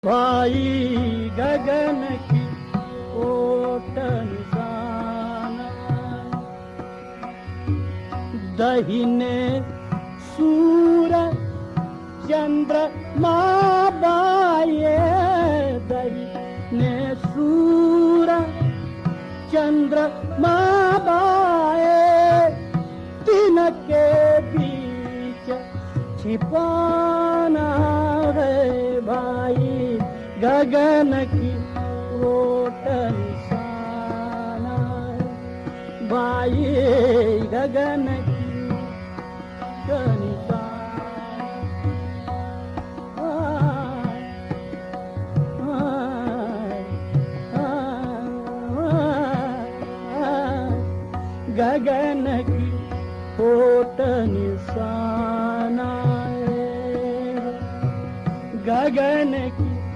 भाई गगन की ओट निशाना, दहिने सूरज चंद्रमा बाये, दहिने सूरज चंद्रमा बाये, तिनके बीच छिपाना है भाई गगन की ओट निशाना, भाई गगन की निशाना। गगन की ओट निशाना, गगन